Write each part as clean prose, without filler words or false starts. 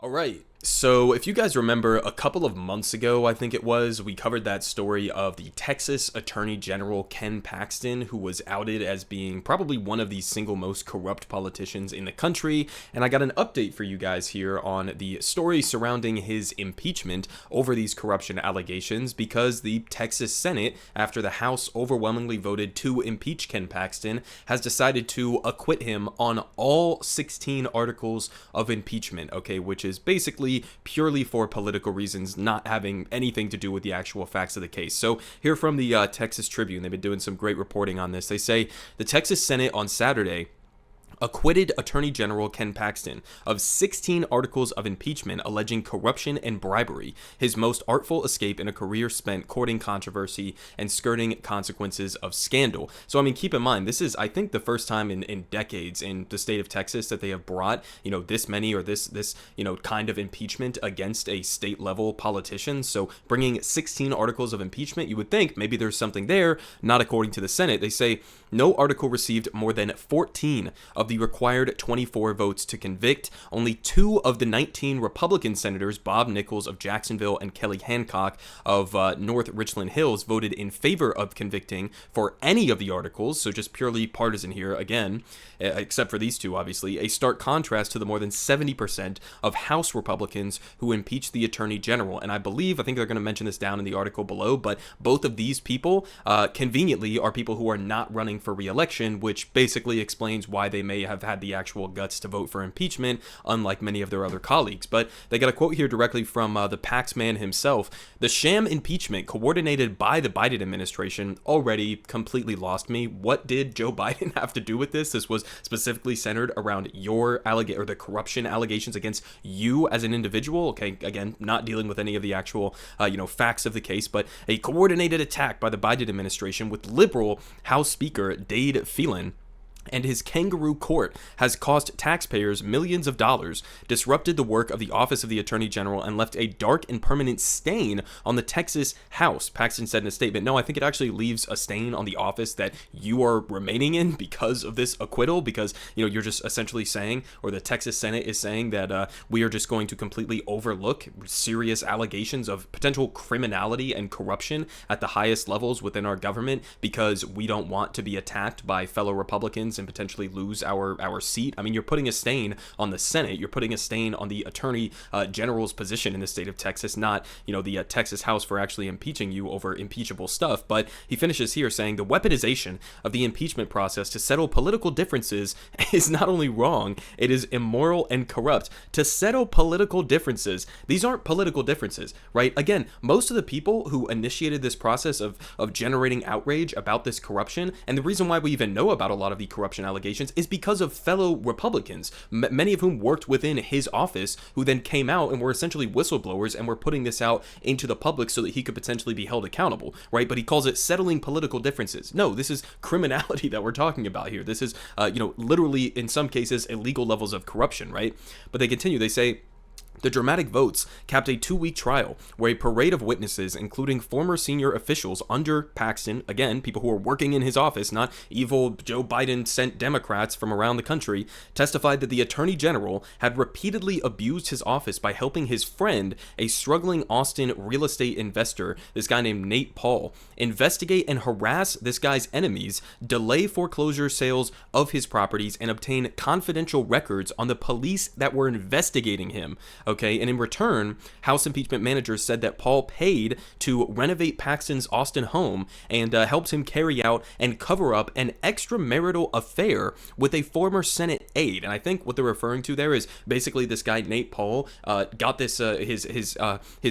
All right. So, if you guys remember, a couple of months ago, I think it was, we covered that story of the Texas Attorney General Ken Paxton, who was outed as being probably one of the single most corrupt politicians in the country. And I got an update for you guys here on the story surrounding his impeachment over these corruption allegations, because the Texas Senate, after the House overwhelmingly voted to impeach Ken Paxton, has decided to acquit him on all 16 articles of impeachment, okay, which is basically purely for political reasons, not having anything to do with the actual facts of the case. So here from the Texas Tribune, they've been doing some great reporting on this. They say the Texas Senate on Saturday acquitted Attorney General Ken Paxton of 16 articles of impeachment alleging corruption and bribery, his most artful escape in a career spent courting controversy and skirting consequences of scandal. So, I mean, keep in mind, this is, I think, the first time in decades in the state of Texas that they have brought, this many or this kind of impeachment against a state-level politician. So, bringing 16 articles of impeachment, you would think maybe there's something there. Not according to the Senate. They say no article received more than 14 of the required 24 votes to convict. Only 2 of the 19 Republican senators, Bob Nichols of Jacksonville and Kelly Hancock of North Richland Hills, voted in favor of convicting for any of the articles. So just purely partisan here again, except for these 2, obviously. A stark contrast to the more than 70% of House Republicans who impeached the Attorney General. And I think they're going to mention this down in the article below, but both of these people conveniently are people who are not running for re-election, which basically explains why they may have had the actual guts to vote for impeachment, unlike many of their other colleagues. But they got a quote here directly from the Pax man himself. The sham impeachment coordinated by the Biden administration already completely lost me. What did Joe Biden have to do with this? This was specifically centered around the corruption allegations against you as an individual. Okay, again, not dealing with any of the actual, facts of the case, but a coordinated attack by the Biden administration with liberal House Speaker Dade Phelan and his kangaroo court has cost taxpayers millions of dollars, disrupted the work of the Office of the Attorney General, and left a dark and permanent stain on the Texas House. Paxton said in a statement, no, I think it actually leaves a stain on the office that you are remaining in because of this acquittal, because, you're just essentially saying, or the Texas Senate is saying that we are just going to completely overlook serious allegations of potential criminality and corruption at the highest levels within our government because we don't want to be attacked by fellow Republicans and potentially lose our seat. I mean, you're putting a stain on the Senate. You're putting a stain on the Attorney General's position in the state of Texas, not, the Texas House for actually impeaching you over impeachable stuff. But he finishes here saying the weaponization of the impeachment process to settle political differences is not only wrong, it is immoral and corrupt. To settle political differences. These aren't political differences, right? Again, most of the people who initiated this process of generating outrage about this corruption, and the reason why we even know about a lot of the corruption allegations is because of fellow Republicans, many of whom worked within his office, who then came out and were essentially whistleblowers and were putting this out into the public so that he could potentially be held accountable, right? But he calls it settling political differences. No, this is criminality that we're talking about here. This is, literally in some cases illegal levels of corruption, right? But they continue, they say, the dramatic votes capped a 2-week trial where a parade of witnesses, including former senior officials under Paxton, again, people who are working in his office, not evil Joe Biden sent Democrats from around the country, testified that the Attorney General had repeatedly abused his office by helping his friend, a struggling Austin real estate investor, this guy named Nate Paul, investigate and harass this guy's enemies, delay foreclosure sales of his properties, and obtain confidential records on the police that were investigating him. Okay, and in return, House impeachment managers said that Paul paid to renovate Paxton's Austin home and helped him carry out and cover up an extramarital affair with a former Senate aide. And I think what they're referring to there is basically this guy Nate Paul got this his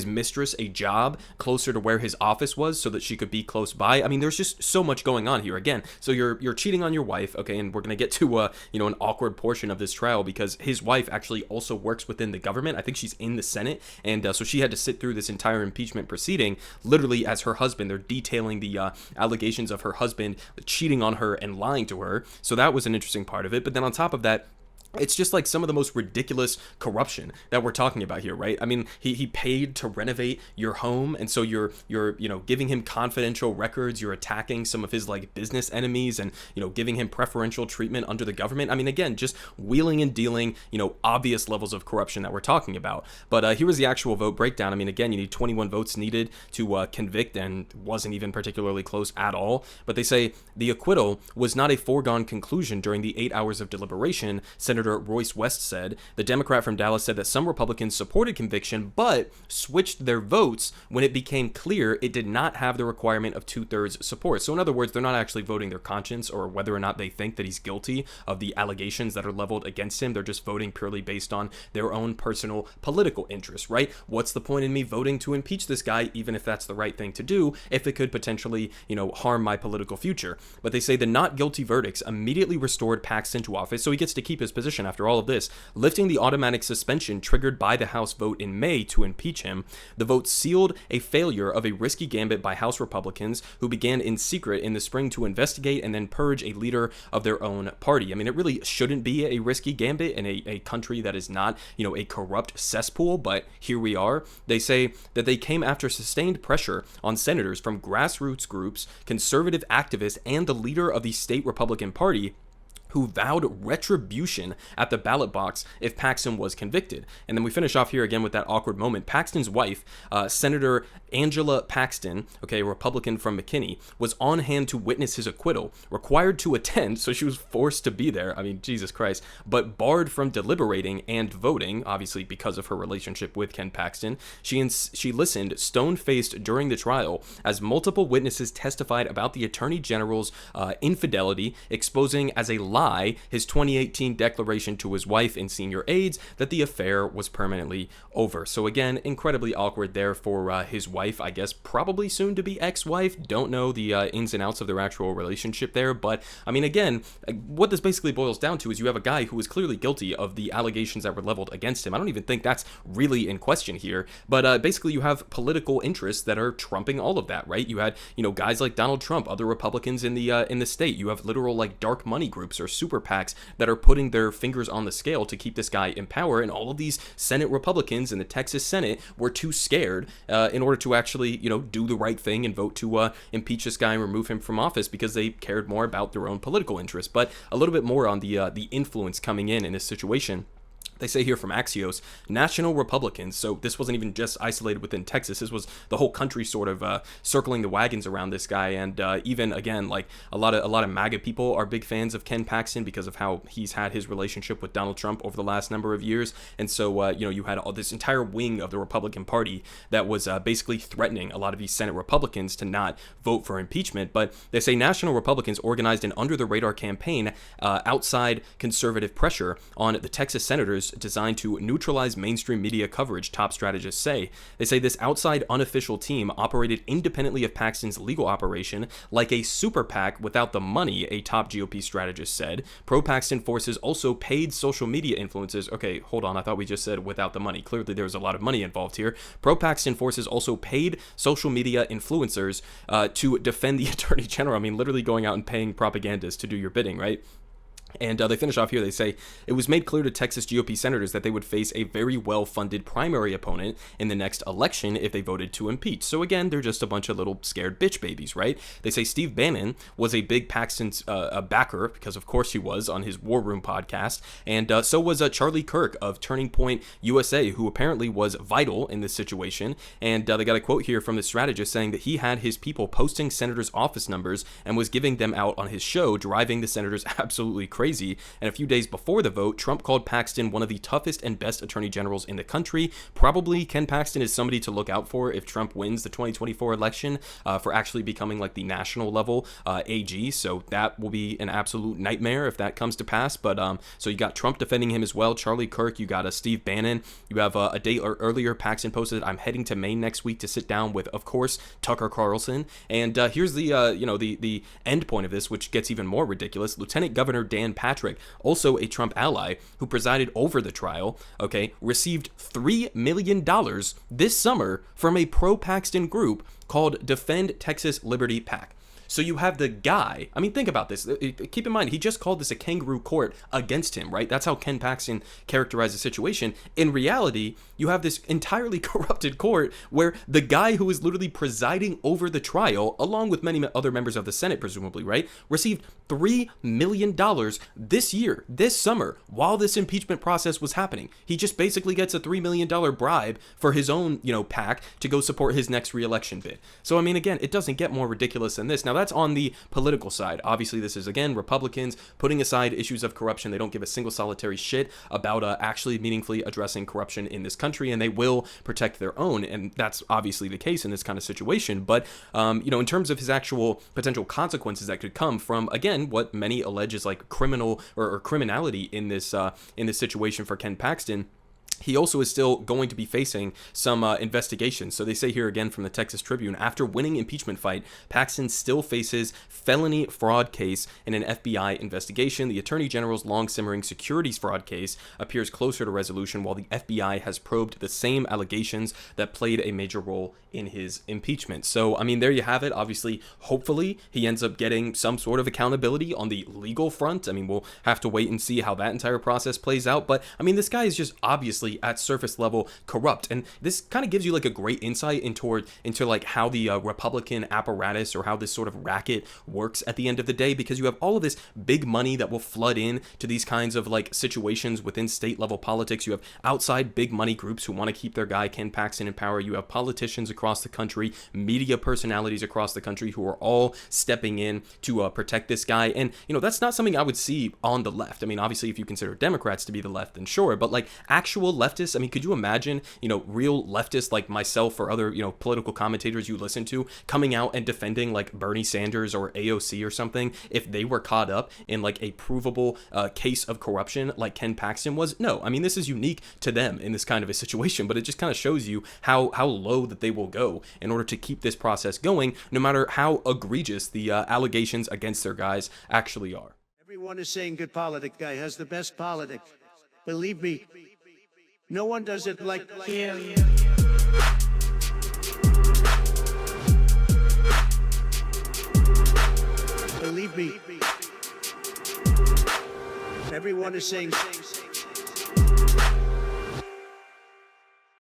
mistress a job closer to where his office was so that she could be close by. I mean, there's just so much going on here. Again, so you're cheating on your wife, okay, and we're gonna get to an awkward portion of this trial because his wife actually also works within the government. I think she's in the Senate, and so she had to sit through this entire impeachment proceeding literally as her husband. They're detailing the allegations of her husband cheating on her and lying to her. So that was an interesting part of it. But then on top of that, It's just like some of the most ridiculous corruption that we're talking about here, right? I mean, he paid to renovate your home, and so you're giving him confidential records, you're attacking some of his like business enemies, and giving him preferential treatment under the government. I mean, again, just wheeling and dealing, obvious levels of corruption that we're talking about. But here was the actual vote breakdown. I mean, again, you need 21 votes needed to convict, and wasn't even particularly close at all. But they say the acquittal was not a foregone conclusion during the 8 hours of deliberation. Senator Royce West said. The Democrat from Dallas said that some Republicans supported conviction, but switched their votes when it became clear it did not have the requirement of 2/3 support. So in other words, they're not actually voting their conscience or whether or not they think that he's guilty of the allegations that are leveled against him. They're just voting purely based on their own personal political interests, right? What's the point in me voting to impeach this guy, even if that's the right thing to do, if it could potentially, harm my political future? But they say the not guilty verdicts immediately restored Paxton to office, so he gets to keep his position after all of this, lifting the automatic suspension triggered by the House vote in May to impeach him. The vote sealed a failure of a risky gambit by House Republicans who began in secret in the spring to investigate and then purge a leader of their own party. I mean, it really shouldn't be a risky gambit in a country that is not, a corrupt cesspool, but here we are. They say that they came after sustained pressure on senators from grassroots groups, conservative activists, and the leader of the state Republican Party, who vowed retribution at the ballot box if Paxton was convicted. And then we finish off here again with that awkward moment. Paxton's wife, Senator Angela Paxton, a Republican from McKinney, was on hand to witness his acquittal, required to attend, so she was forced to be there. I mean, Jesus Christ, but barred from deliberating and voting, obviously because of her relationship with Ken Paxton. She listened stone-faced during the trial as multiple witnesses testified about the Attorney General's infidelity, exposing as a lie his 2018 declaration to his wife and senior aides that the affair was permanently over. So again, incredibly awkward there for his wife, I guess probably soon to be ex-wife. Don't know the ins and outs of their actual relationship there, but I mean, again, what this basically boils down to is you have a guy who is clearly guilty of the allegations that were leveled against him. I don't even think that's really in question here, but basically you have political interests that are trumping all of that, right? You had, guys like Donald Trump, other Republicans in the state. You have literal like dark money groups or super PACs that are putting their fingers on the scale to keep this guy in power, and all of these Senate Republicans in the Texas Senate were too scared in order to actually, do the right thing and vote to impeach this guy and remove him from office because they cared more about their own political interests. But a little bit more on the influence coming in this situation. They say here from Axios, national Republicans, so this wasn't even just isolated within Texas, this was the whole country sort of circling the wagons around this guy, and even, again, like a lot of MAGA people are big fans of Ken Paxton because of how he's had his relationship with Donald Trump over the last number of years, and so, you had all this entire wing of the Republican Party that was basically threatening a lot of these Senate Republicans to not vote for impeachment. But they say national Republicans organized an under-the-radar campaign outside conservative pressure on the Texas senators designed to neutralize mainstream media coverage, top strategists say. They say this outside unofficial team operated independently of Paxton's legal operation like a super PAC without the money, a top GOP strategist said. Pro-Paxton forces also paid social media influencers. Okay, hold on. I thought we just said without the money. Clearly there was a lot of money involved here. Pro-Paxton forces also paid social media influencers to defend the Attorney General. I mean, literally going out and paying propagandists to do your bidding, right? And they finish off here. They say, it was made clear to Texas GOP senators that they would face a very well-funded primary opponent in the next election if they voted to impeach. So again, they're just a bunch of little scared bitch babies, right? They say Steve Bannon was a big Paxton's backer, because of course he was, on his War Room podcast. And so was Charlie Kirk of Turning Point USA, who apparently was vital in this situation. And they got a quote here from the strategist saying that he had his people posting senators' office numbers and was giving them out on his show, driving the senators absolutely crazy. And a few days before the vote, Trump called Paxton one of the toughest and best attorney generals in the country. Probably Ken Paxton is somebody to look out for if Trump wins the 2024 election for actually becoming like the national level AG. So that will be an absolute nightmare if that comes to pass. But so you got Trump defending him as well, Charlie Kirk, you got Steve Bannon. You have a day earlier, Paxton posted, I'm heading to Maine next week to sit down with, of course, Tucker Carlson. And here's the the end point of this, which gets even more ridiculous. Lieutenant Governor Dan Patrick, also a Trump ally who presided over the trial, received $3 million this summer from a pro-Paxton group called Defend Texas Liberty PAC. So you have the guy, I mean, think about this. Keep in mind, he just called this a kangaroo court against him, right? That's how Ken Paxton characterized the situation. In reality, you have this entirely corrupted court where the guy who is literally presiding over the trial, along with many other members of the Senate, presumably, right, received $3 million this year, this summer, while this impeachment process was happening. He just basically gets a $3 million bribe for his own, PAC to go support his next re-election bid. So, I mean, again, it doesn't get more ridiculous than this. Now, that's on the political side. Obviously, this is, again, Republicans putting aside issues of corruption. They don't give a single solitary shit about actually meaningfully addressing corruption in this country, and they will protect their own. And that's obviously the case in this kind of situation. But, in terms of his actual potential consequences that could come from, again, what many allege is like criminal or criminality in this situation for Ken Paxton, he also is still going to be facing some investigations. So they say here again from the Texas Tribune, after winning impeachment fight, Paxton still faces felony fraud case in an FBI investigation. The Attorney General's long-simmering securities fraud case appears closer to resolution, while the FBI has probed the same allegations that played a major role in his impeachment. So, I mean, there you have it. Obviously, hopefully, he ends up getting some sort of accountability on the legal front. I mean, we'll have to wait and see how that entire process plays out. But, I mean, this guy is just obviously at surface level corrupt, and this kind of gives you like a great insight into like how the Republican apparatus or how this sort of racket works at the end of the day, because you have all of this big money that will flood in to these kinds of like situations within state level politics. You have outside big money groups who want to keep their guy Ken Paxton in power. You have politicians across the country, media personalities across the country who are all stepping in to protect this guy. And that's not something I would see on the left. I mean, obviously, if you consider Democrats to be the left, then sure, but like actual leftists, I mean, could you imagine, real leftists like myself or other, political commentators you listen to coming out and defending like Bernie Sanders or AOC or something if they were caught up in like a provable case of corruption like Ken Paxton was? No, I mean, this is unique to them in this kind of a situation, but it just kind of shows you how low that they will go in order to keep this process going, no matter how egregious the allegations against their guys actually are. Everyone is saying good politic guy has the best politic. Believe me, no one does it like him. Believe me. Everyone is saying